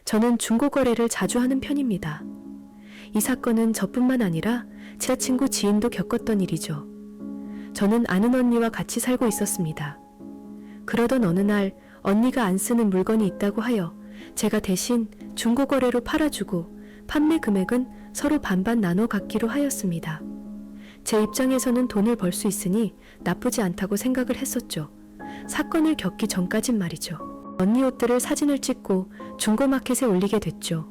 저는 중고거래를 자주 하는 편입니다. 이 사건은 저뿐만 아니라 제 친구 지인도 겪었던 일이죠. 저는 아는 언니와 같이 살고 있었습니다. 그러던 어느 날 언니가 안 쓰는 물건이 있다고 하여 제가 대신 중고거래로 팔아주고 판매 금액은 서로 반반 나눠 갖기로 하였습니다. 제 입장에서는 돈을 벌 수 있으니 나쁘지 않다고 생각을 했었죠. 사건을 겪기 전까진 말이죠. 언니 옷들을 사진을 찍고 중고마켓에 올리게 됐죠.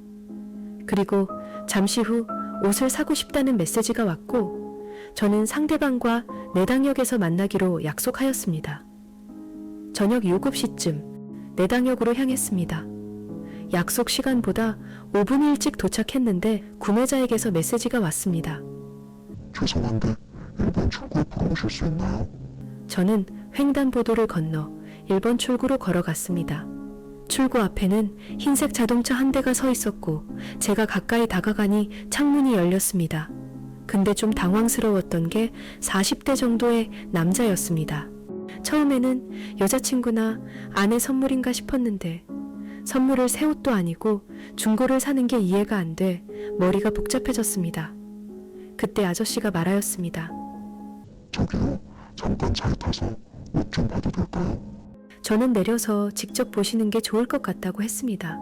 그리고 잠시 후 옷을 사고 싶다는 메시지가 왔고 저는 상대방과 내당역에서 만나기로 약속하였습니다. 저녁 7시쯤 내당역으로 향했습니다. 약속 시간보다 5분 일찍 도착했는데 구매자에게서 메시지가 왔습니다. 죄송한데 일본 출구에 들어오실 수 있나요? 저는 횡단보도를 건너 1번 출구로 걸어갔습니다. 출구 앞에는 흰색 자동차 한 대가 서 있었고 제가 가까이 다가가니 창문이 열렸습니다. 근데 좀 당황스러웠던 게 40대 정도의 남자였습니다. 처음에는 여자친구나 아내 선물인가 싶었는데 선물을 새 옷도 아니고 중고를 사는 게 이해가 안 돼 머리가 복잡해졌습니다. 그때 아저씨가 말하였습니다. 저기요, 잠깐 차에 타서 옷 좀 봐도 될까요? 저는 내려서 직접 보시는 게 좋을 것 같다고 했습니다.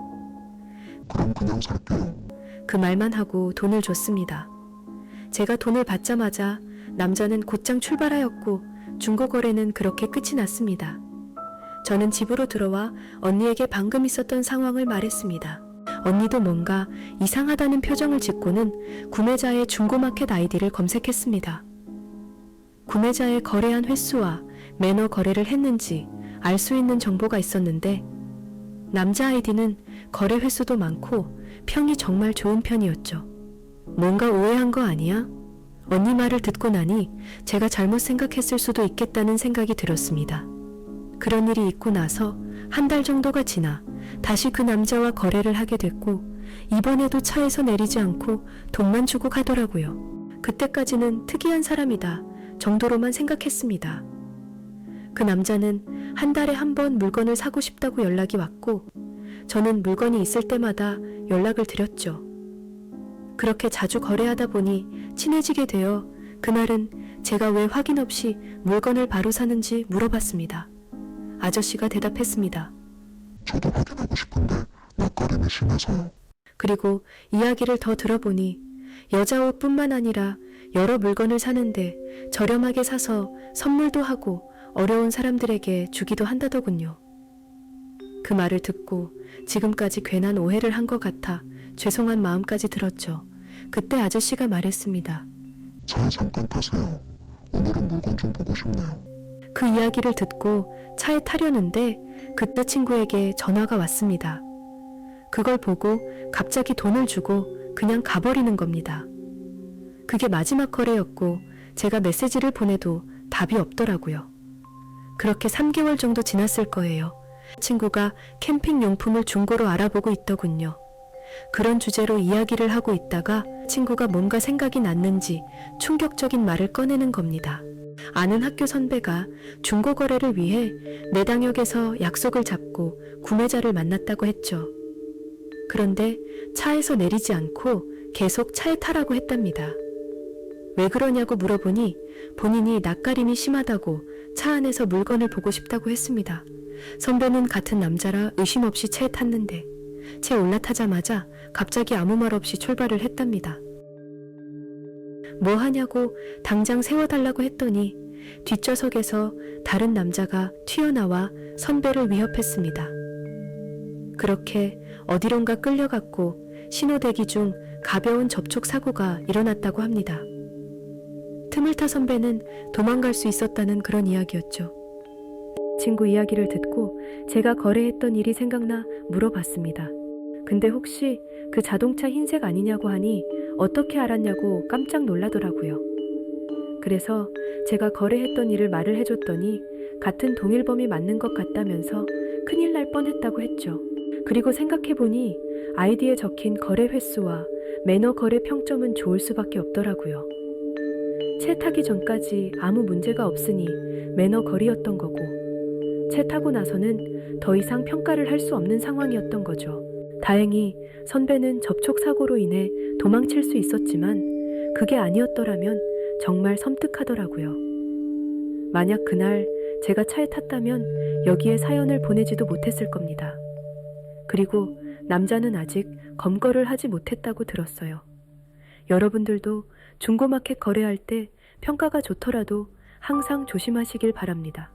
그럼 그냥 살게요. 그 말만 하고 돈을 줬습니다. 제가 돈을 받자마자 남자는 곧장 출발하였고 중고거래는 그렇게 끝이 났습니다. 저는 집으로 들어와 언니에게 방금 있었던 상황을 말했습니다. 언니도 뭔가 이상하다는 표정을 짓고는 구매자의 중고마켓 아이디를 검색했습니다. 구매자의 거래한 횟수와 매너 거래를 했는지 알 수 있는 정보가 있었는데 남자 아이디는 거래 횟수도 많고 평이 정말 좋은 편이었죠. 뭔가 오해한 거 아니야? 언니 말을 듣고 나니 제가 잘못 생각했을 수도 있겠다는 생각이 들었습니다. 그런 일이 있고 나서 한 달 정도가 지나 다시 그 남자와 거래를 하게 됐고 이번에도 차에서 내리지 않고 돈만 주고 가더라고요. 그때까지는 특이한 사람이다 정도로만 생각했습니다. 그 남자는 한 달에 한 번 물건을 사고 싶다고 연락이 왔고 저는 물건이 있을 때마다 연락을 드렸죠. 그렇게 자주 거래하다 보니 친해지게 되어 그날은 제가 왜 확인 없이 물건을 바로 사는지 물어봤습니다. 아저씨가 대답했습니다. 저도 확인하고 싶은데 낯가림이 심해서요. 그리고 이야기를 더 들어보니 여자 옷뿐만 아니라 여러 물건을 사는데 저렴하게 사서 선물도 하고 어려운 사람들에게 주기도 한다더군요. 그 말을 듣고 지금까지 괜한 오해를 한 것 같아 죄송한 마음까지 들었죠. 그때 아저씨가 말했습니다. 차에 잠깐 타세요. 오늘은 물건 좀 보고 싶네요. 그 이야기를 듣고 차에 타려는데 그때 친구에게 전화가 왔습니다. 그걸 보고 갑자기 돈을 주고 그냥 가버리는 겁니다. 그게 마지막 거래였고 제가 메시지를 보내도 답이 없더라고요. 그렇게 3개월 정도 지났을 거예요. 친구가 캠핑 용품을 중고로 알아보고 있더군요. 그런 주제로 이야기를 하고 있다가 친구가 뭔가 생각이 났는지 충격적인 말을 꺼내는 겁니다. 아는 학교 선배가 중고 거래를 위해 내당역에서 약속을 잡고 구매자를 만났다고 했죠. 그런데 차에서 내리지 않고 계속 차에 타라고 했답니다. 왜 그러냐고 물어보니 본인이 낯가림이 심하다고 차 안에서 물건을 보고 싶다고 했습니다. 선배는 같은 남자라 의심 없이 차에 탔는데 차에 올라타자마자 갑자기 아무 말 없이 출발을 했답니다. 뭐 하냐고 당장 세워달라고 했더니 뒷좌석에서 다른 남자가 튀어나와 선배를 위협했습니다. 그렇게 어디론가 끌려갔고 신호대기 중 가벼운 접촉 사고가 일어났다고 합니다. 틈을 타 선배는 도망갈 수 있었다는 그런 이야기였죠. 친구 이야기를 듣고 제가 거래했던 일이 생각나 물어봤습니다. 근데 혹시 그 자동차 흰색 아니냐고 하니 어떻게 알았냐고 깜짝 놀라더라고요. 그래서 제가 거래했던 일을 말을 해줬더니 같은 동일범이 맞는 것 같다면서 큰일 날 뻔했다고 했죠. 그리고 생각해보니 아이디에 적힌 거래 횟수와 매너 거래 평점은 좋을 수밖에 없더라고요. 차 타기 전까지 아무 문제가 없으니 매너 거리였던 거고 차 타고 나서는 더 이상 평가를 할 수 없는 상황이었던 거죠. 다행히 선배는 접촉사고로 인해 도망칠 수 있었지만 그게 아니었더라면 정말 섬뜩하더라고요. 만약 그날 제가 차에 탔다면 여기에 사연을 보내지도 못했을 겁니다. 그리고 남자는 아직 검거를 하지 못했다고 들었어요. 여러분들도 중고마켓 거래할 때 평가가 좋더라도 항상 조심하시길 바랍니다.